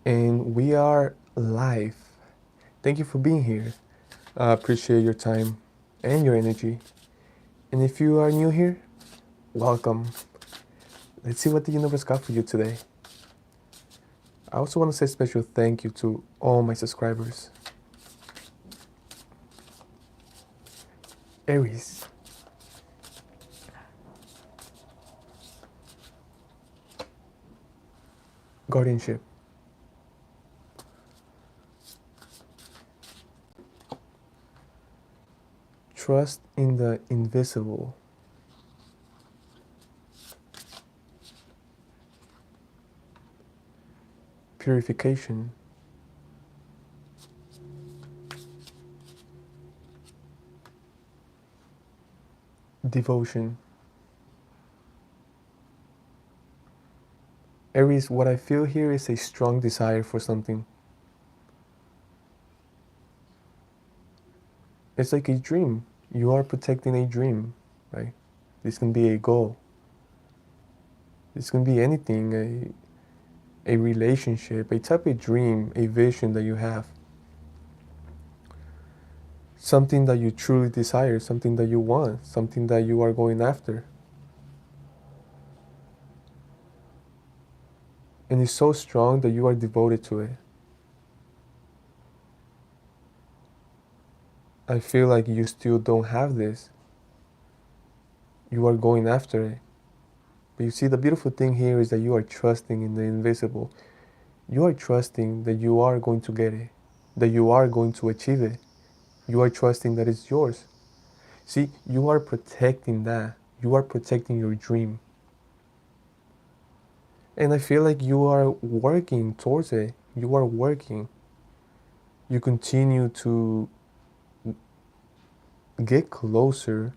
And we are live. Thank you for being here. I appreciate your time and your energy. And if you are new here, welcome. Let's see what the universe got for you today. I also want to say a special thank you to all my subscribers. Aries. Guardianship. Trust in the invisible. Purification. Devotion. Aries, what I feel here is a strong desire for something. It's like a dream. You are protecting a dream, right? This can be a goal. This can be anything, a relationship, a type of dream, a vision that you have. Something that you truly desire, something that you want, something that you are going after. And it's so strong that you are devoted to it. I feel like you still don't have this. You are going after it. But you see, the beautiful thing here is that you are trusting in the invisible. You are trusting that you are going to get it, that you are going to achieve it. You are trusting that it's yours. See, you are protecting that. You are protecting your dream. And I feel like you are working towards it. You are working. You continue to get closer.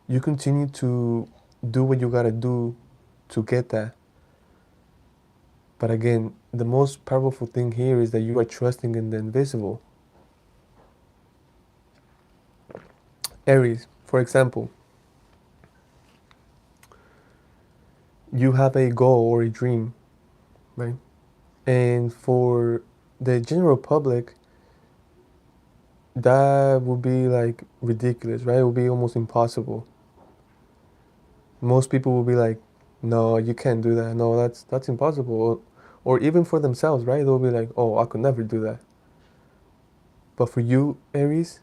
You continue to do what you gotta do to get that. But again, the most powerful thing here is that you are trusting in the invisible. Aries, for example, you have a goal or a dream, right? And for the general public, that would be like ridiculous, right? It would be almost impossible. Most people will be like, no, you can't do that. No, that's impossible. Or even for themselves, right? They'll be like, oh, I could never do that. But for you, Aries,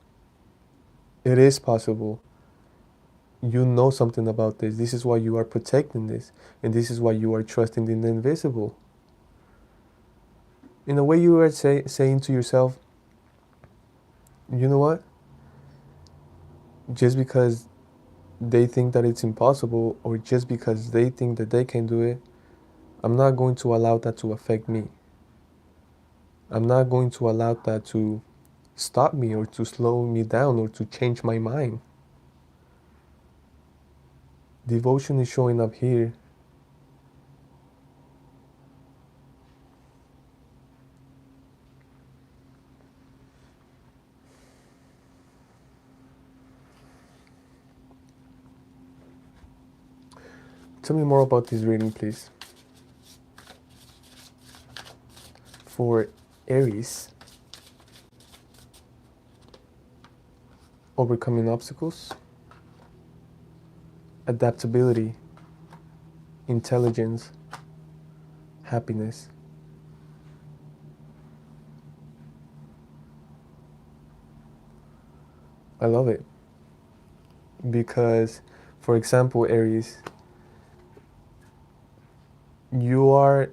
it is possible. You know something about this. This is why you are protecting this. And this is why you are trusting in the invisible. In a way, you are saying to yourself, you know what? Just because they think that it's impossible, or just because they think that they can do it, I'm not going to allow that to affect me. I'm not going to allow that to stop me or to slow me down or to change my mind. Devotion is showing up here. Tell me more about this reading, please. For Aries, overcoming obstacles, adaptability, intelligence, happiness. I love it. Because, for example, Aries, you are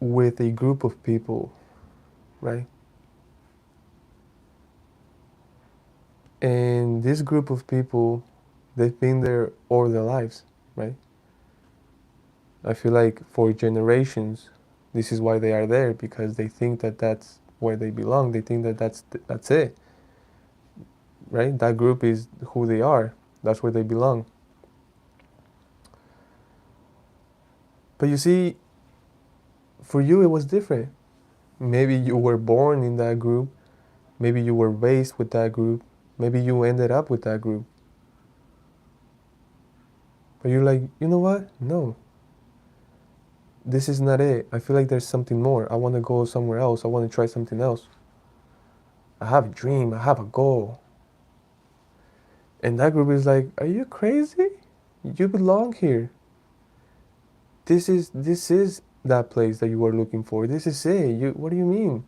with a group of people, right? And this group of people, they've been there all their lives, right? I feel like for generations, this is why they are there, because they think that that's where they belong. They think that that's it, right? That group is who they are. That's where they belong. But you see, for you, it was different. Maybe you were born in that group. Maybe you were raised with that group. Maybe you ended up with that group. But you're like, you know what? No. this is not it. I feel like there's something more. I want to go somewhere else. I want to try something else. I have a dream. I have a goal. And that group is like, are you crazy? You belong here. This is that place that you are looking for. This is it. You what do you mean?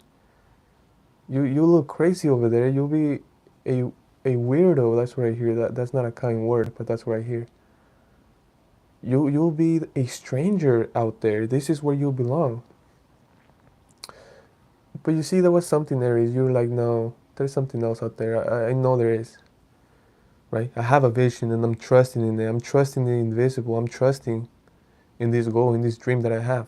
You look crazy over there. You'll be a a weirdo. That's what I hear. That's not a kind word, but that's what I hear. You'll be a stranger out there. This is where you belong. But you see, there was something there. Is you're like, no, there's something else out there. I know there is. Right? I have a vision, and I'm trusting in it. I'm trusting the invisible. I'm trusting in this goal, in this dream that I have.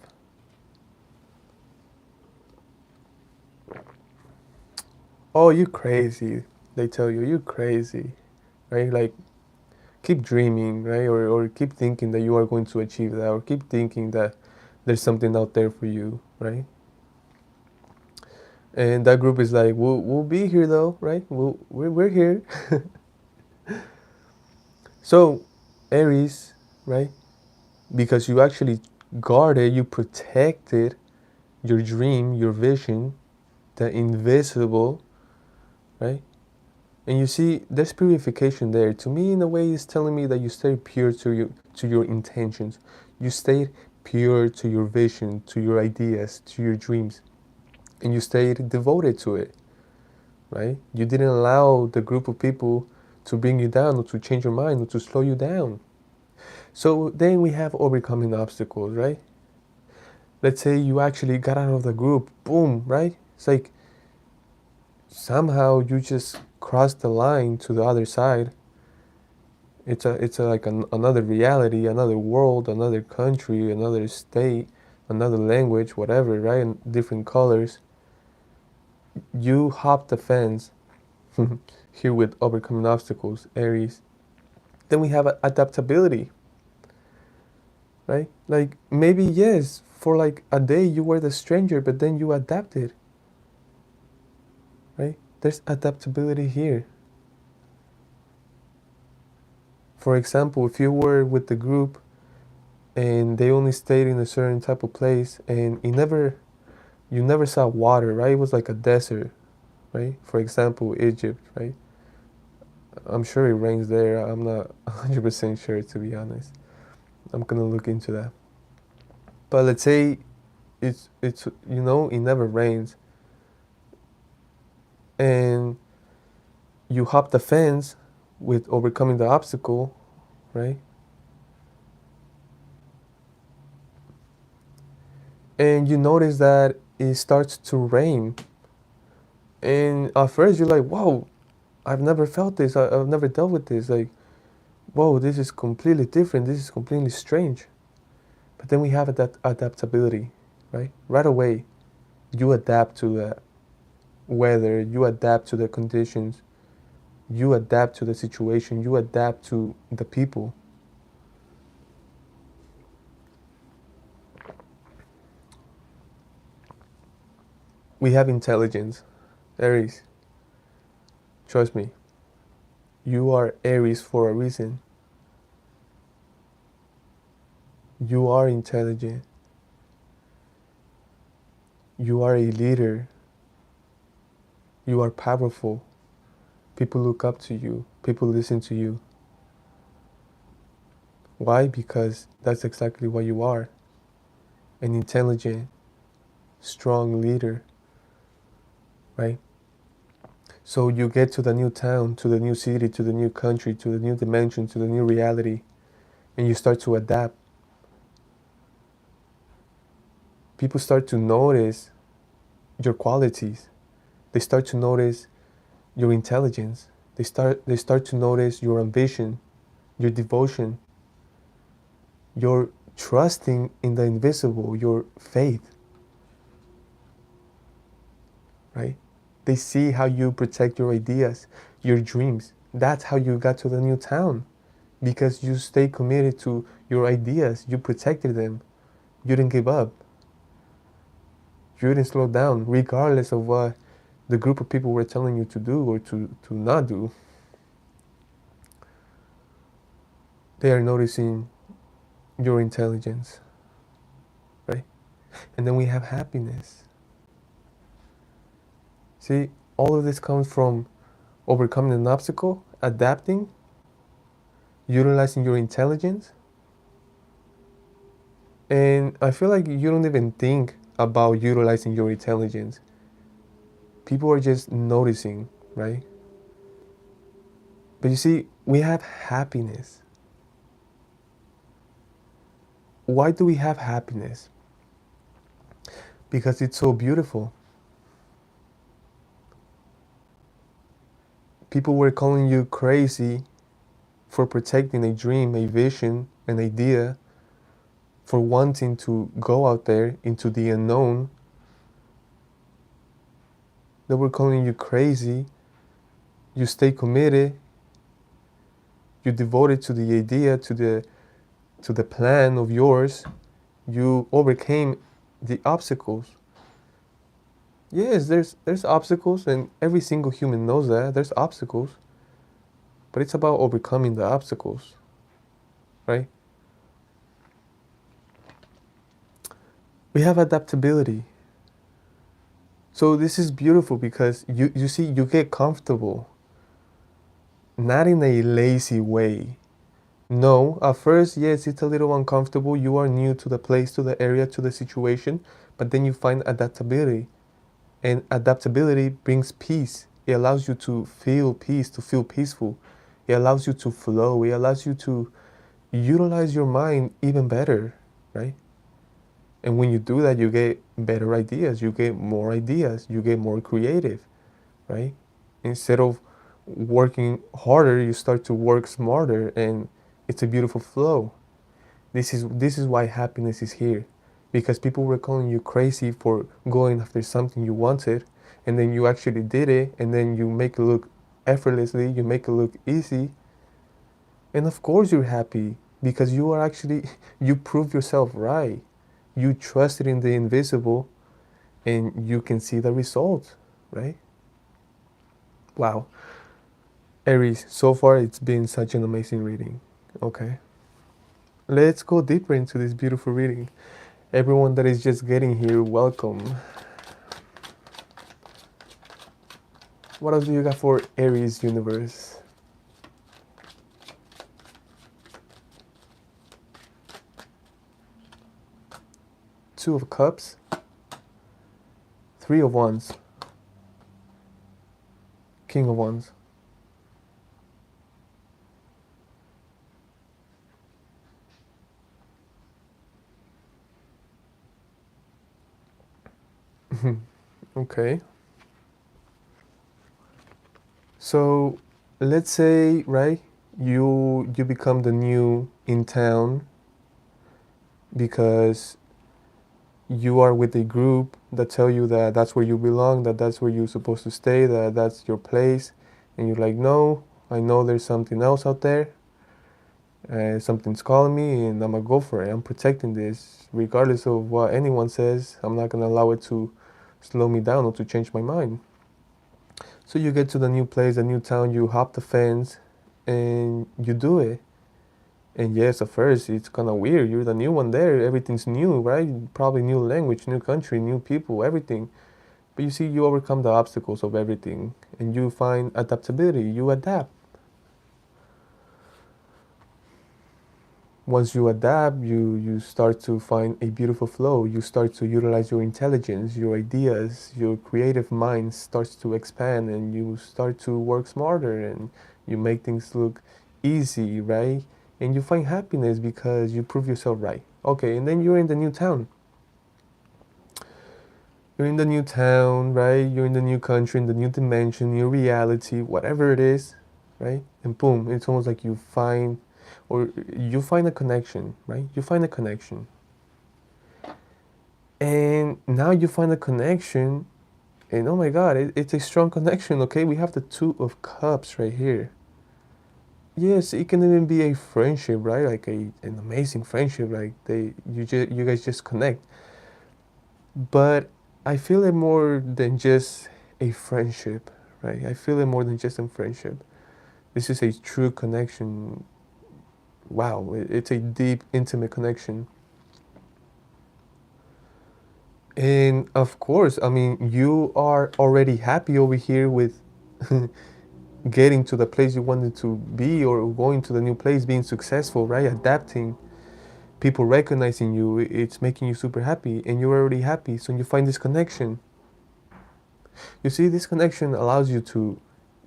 Oh, you crazy. They tell you, you crazy. Right? Like, keep dreaming, right? Or keep thinking that you are going to achieve that, or keep thinking that there's something out there for you, right? And that group is like, we'll be here though, right? We're here. So, Aries, right? Because you actually guarded, you protected your dream, your vision, the invisible, right? And you see, there's purification there. To me, in a way, it's telling me that you stayed pure to your intentions. You stayed pure to your vision, to your ideas, to your dreams, and you stayed devoted to it, right? You didn't allow the group of people to bring you down or to change your mind or to slow you down. So then we have overcoming obstacles, right? Let's say you actually got out of the group, boom, right? It's like somehow you just crossed the line to the other side. It's like another reality, another world, another country, another state, another language, whatever, right? And different colors. You hop the fence here with overcoming obstacles, Aries. Then we have adaptability, right? Like maybe yes, for like a day you were the stranger, but then you adapted, right? There's adaptability here. For example, if you were with the group and they only stayed in a certain type of place and you never saw water, right? It was like a desert, right? For example, Egypt, right? I'm sure it rains there. I'm not 100% sure, to be honest. I'm gonna look into that. But let's say it's it never rains and you hop the fence with overcoming the obstacle, right? And you notice that it starts to rain. And at first you're like, whoa, I've never felt this. I've never dealt with this. Like, whoa, this is completely different. This is completely strange. But then we have that adaptability, right? Right away, you adapt to the weather, you adapt to the conditions, you adapt to the situation, you adapt to the people. We have intelligence. Aries, trust me, you are Aries for a reason. You are intelligent. You are a leader. You are powerful. People look up to you. People listen to you. Why? Because that's exactly what you are. An intelligent, strong leader, right? So you get to the new town, to the new city, to the new country, to the new dimension, to the new reality, and you start to adapt. People start to notice your qualities. They start to notice your intelligence. They start to notice your ambition, your devotion, your trusting in the invisible, your faith, right? They see how you protect your ideas, your dreams. That's how you got to the new town because you stay committed to your ideas. You protected them. You didn't give up. You didn't slow down, regardless of what the group of people were telling you to do or to not do. They are noticing your intelligence, right? And then we have happiness. See, all of this comes from overcoming an obstacle, adapting, utilizing your intelligence. And I feel like you don't even think about utilizing your intelligence. People are just noticing, right? But you see, we have happiness. Why do we have happiness? Because it's so beautiful. People were calling you crazy for protecting a dream, a vision, an idea, for wanting to go out there into the unknown. They were calling you crazy. You stay committed. You devoted to the idea, to the plan of yours. You overcame the obstacles. Yes, there's obstacles, and every single human knows that there's obstacles. But it's about overcoming the obstacles, right? We have adaptability. So this is beautiful because you see, you get comfortable, not in a lazy way. No, at first, yes, it's a little uncomfortable. You are new to the place, to the area, to the situation, but then you find adaptability. And adaptability brings peace. It allows you to feel peace, to feel peaceful. It allows you to flow. It allows you to utilize your mind even better, right? And when you do that, you get better ideas, you get more creative, right? Instead of working harder, you start to work smarter, and it's a beautiful flow. This is why happiness is here. Because people were calling you crazy for going after something you wanted, and then you actually did it, and then you make it look effortlessly, you make it look easy, and of course you're happy because you are actually you prove yourself right. You trusted in the invisible, and you can see the result, right? Wow. Aries, so far it's been such an amazing reading. Okay. Let's go deeper into this beautiful reading. Everyone that is just getting here, welcome. What else do you got for Aries universe? Two of Cups, Three of Wands, King of Wands. Okay. So let's say, right, you become the new in town because you are with a group that tell you that that's where you belong, that that's where you're supposed to stay, that that's your place, and you're like, no, I know there's something else out there, something's calling me, and I'm gonna go for it. I'm protecting this, regardless of what anyone says. I'm not gonna allow it to slow me down or to change my mind. So you get to the new place, the new town, you hop the fence, and you do it. And yes, at first it's kind of weird. You're the new one there. Everything's new, right? Probably new language, new country, new people, everything. But you see, you overcome the obstacles of everything, and you find adaptability. You adapt. Once you adapt, you start to find a beautiful flow. You start to utilize your intelligence, your ideas, your creative mind starts to expand, and you start to work smarter, and you make things look easy, right? And you find happiness because you prove yourself right. Okay, and then you're in the new town. You're in the new town, right? You're in the new country, in the new dimension, new reality, whatever it is, right? And boom, it's almost like you find a connection, right? You find a connection. And now you find a connection, and oh my God, it's a strong connection, okay? We have the Two of Cups right here. Yes, it can even be a friendship, right? Like an amazing friendship, like you guys just connect. But I feel it more than just a friendship, right? I feel it more than just a friendship. This is a true connection. Wow, it's a deep, intimate connection. And of course, I mean, you are already happy over here with getting to the place you wanted to be, or going to the new place, being successful, right? Adapting, people recognizing you, it's making you super happy, and you're already happy. So you find this connection. You see, this connection allows you to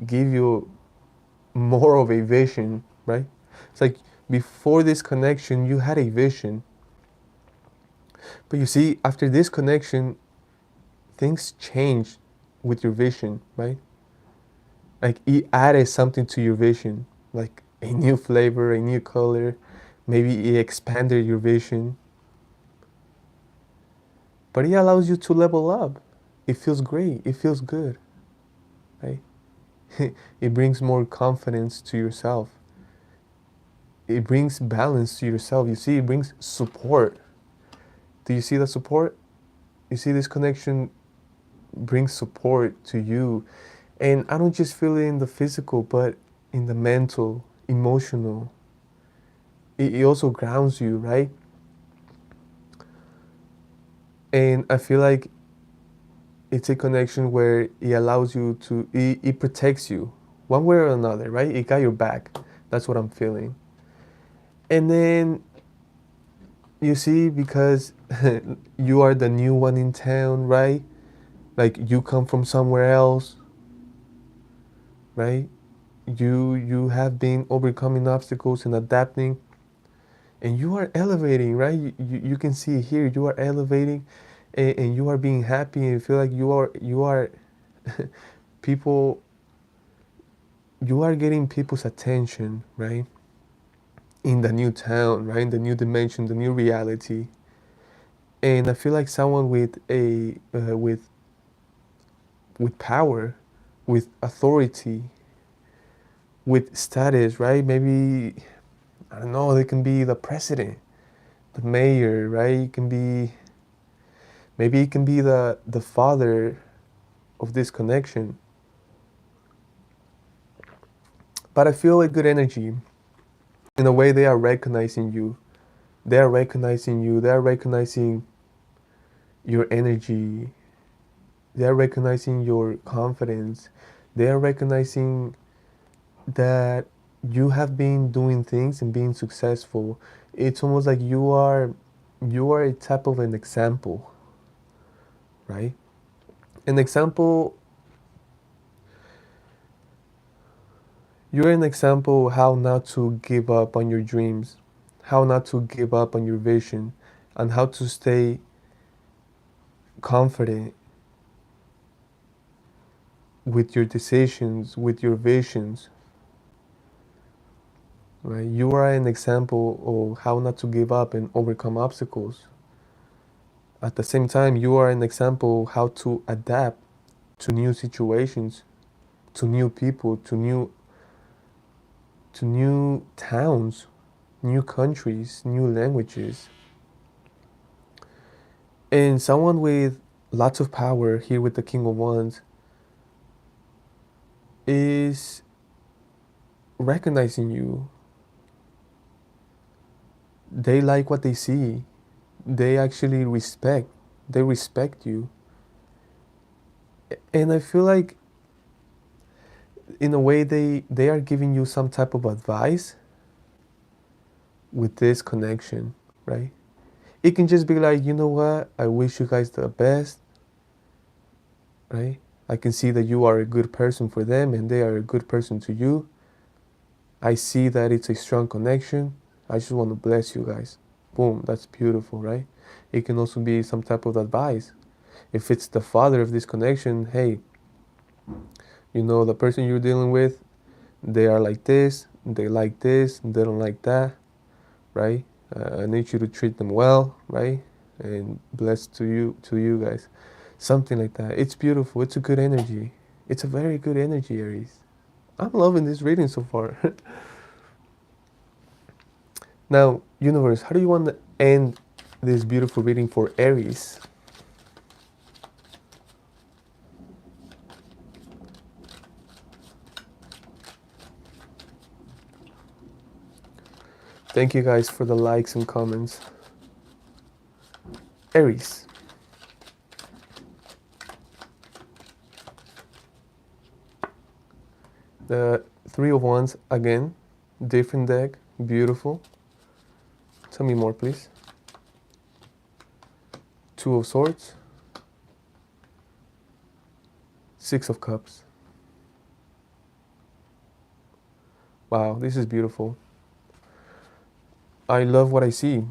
give you more of a vision, right? It's like before this connection, you had a vision. But you see, after this connection, things change with your vision, right? Like it added something to your vision, like a new flavor, a new color. Maybe it expanded your vision. But it allows you to level up. It feels great. It feels good, right? It brings more confidence to yourself. It brings balance to yourself. You see, it brings support. Do you see the support? You see, this connection brings support to you. And I don't just feel it in the physical, but in the mental, emotional. It also grounds you, right? And I feel like it's a connection where it allows you to, it protects you one way or another, right? It got your back. That's what I'm feeling. And then you see, because you are the new one in town, right? Like you come from somewhere else, right? You have been overcoming obstacles and adapting, and you are elevating, right? You can see it here. You are elevating, and you are being happy, and feel like you are people. You are getting people's attention, right? In the new town, right? In the new dimension, the new reality. And I feel like someone with a with power, with authority, with status, right? Maybe, I don't know, they can be the president, the mayor, right? It can be, maybe it can be the father of this connection. But I feel a good energy. In a way, they are recognizing you. They are recognizing you. They are recognizing your energy. They are recognizing your confidence. They are recognizing that you have been doing things and being successful. It's almost like you are a type of an example, right? An example, you're an example how not to give up on your dreams, how not to give up on your vision, and how to stay confident with your decisions, with your visions, right? You are an example of how not to give up and overcome obstacles. At the same time, you are an example how to adapt to new situations, to new people, to new towns, new countries, new languages. And someone with lots of power here with the King of Wands is recognizing you. They like what they see. They actually respect. They respect you. And I feel like in a way they are giving you some type of advice with this connection, right? It can just be like, you know what? I wish you guys the best, right? I can see that you are a good person for them and they are a good person to you. I see that it's a strong connection. I just want to bless you guys. Boom, that's beautiful, right? It can also be some type of advice. If it's the father of this connection, hey, you know, the person you're dealing with, they are like this, they like this, they don't like that, right? I need you to treat them well, right? And bless to you guys. Something like that. It's beautiful. It's a good energy. It's a very good energy, Aries. I'm loving this reading so far. Now, universe, how do you want to end this beautiful reading for Aries? Thank you guys for the likes and comments. Aries, The Three of Wands again, different deck, beautiful. Tell me more, please. Two of Swords, Six of Cups. Wow, this is beautiful. I love what I see,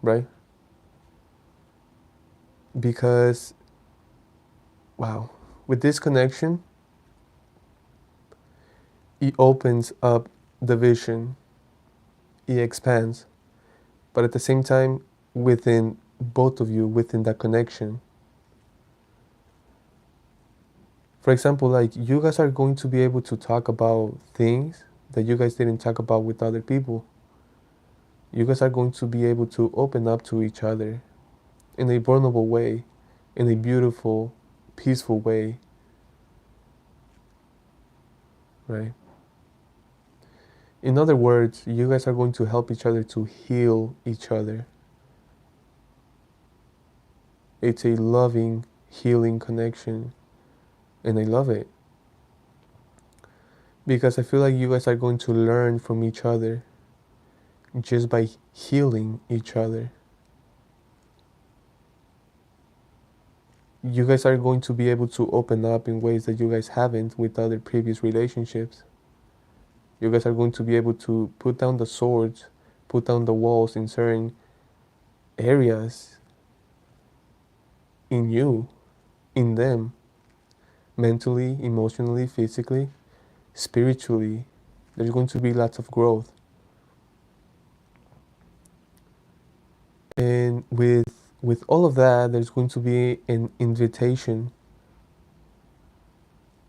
right? Because, wow, with this connection, it opens up the vision, it expands, but at the same time, within both of you, within that connection. For example, like you guys are going to be able to talk about things that you guys didn't talk about with other people. You guys are going to be able to open up to each other in a vulnerable way, in a beautiful, peaceful way, right? In other words, you guys are going to help each other to heal each other. It's a loving, healing connection, and I love it. Because I feel like you guys are going to learn from each other just by healing each other. You guys are going to be able to open up in ways that you guys haven't with other previous relationships. You guys are going to be able to put down the swords, put down the walls in certain areas in you, in them, mentally, emotionally, physically, spiritually. There's going to be lots of growth. And with all of that, there's going to be an invitation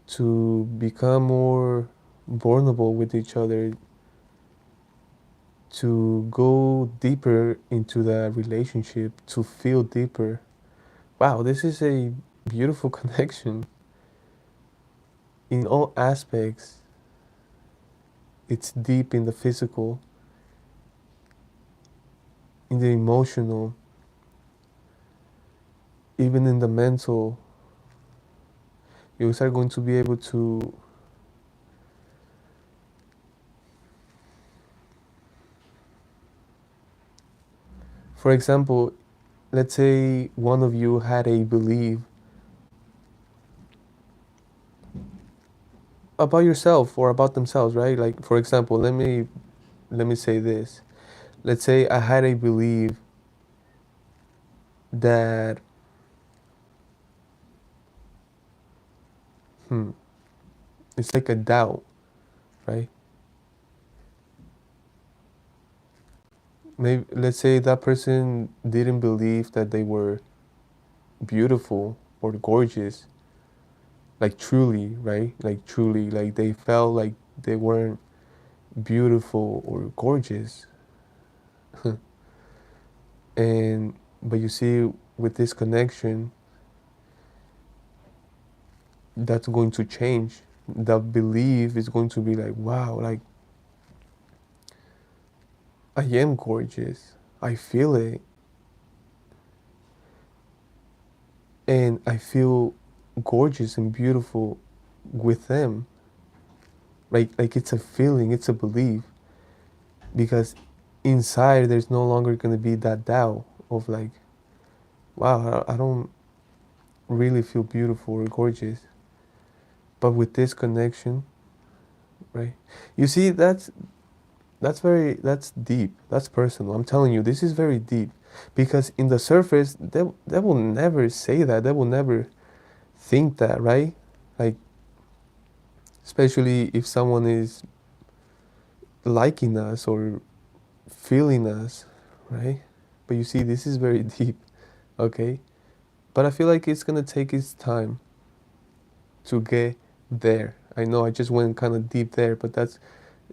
to become more vulnerable with each other, to go deeper into the relationship, to feel deeper. Wow, this is a beautiful connection in all aspects. It's deep in the physical, in the emotional, even in the mental. You are going to be able to for example, let's say one of you had a belief about yourself or about themselves, right? Like for example, let me say this. Let's say I had a belief that it's like a doubt, right? Maybe let's say that person didn't believe that they were beautiful or gorgeous, like truly, right? Like truly, like they felt like they weren't beautiful or gorgeous. And but you see, with this connection, that's going to change. The belief is going to be like, wow, like I am gorgeous. I feel it. And I feel gorgeous and beautiful with them. Like it's a feeling, it's a belief. Because inside there's no longer gonna be that doubt of like, wow, I don't really feel beautiful or gorgeous. But with this connection, right? You see, that's deep. That's personal. I'm telling you, this is very deep. Because in the surface, they will never say that. They will never think that, right? Like, especially if someone is liking us or feeling us, right? But you see, this is very deep, okay? But I feel like it's gonna take its time to get there. I know I just went kind of deep there, but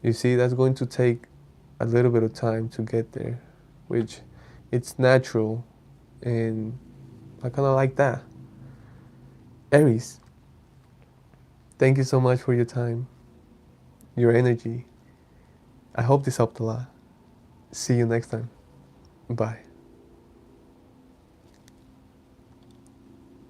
you see, that's going to take a little bit of time to get there, which it's natural, and I kind of like that. Aries, thank you so much for your time, your energy. I hope this helped a lot. See you next time. Bye.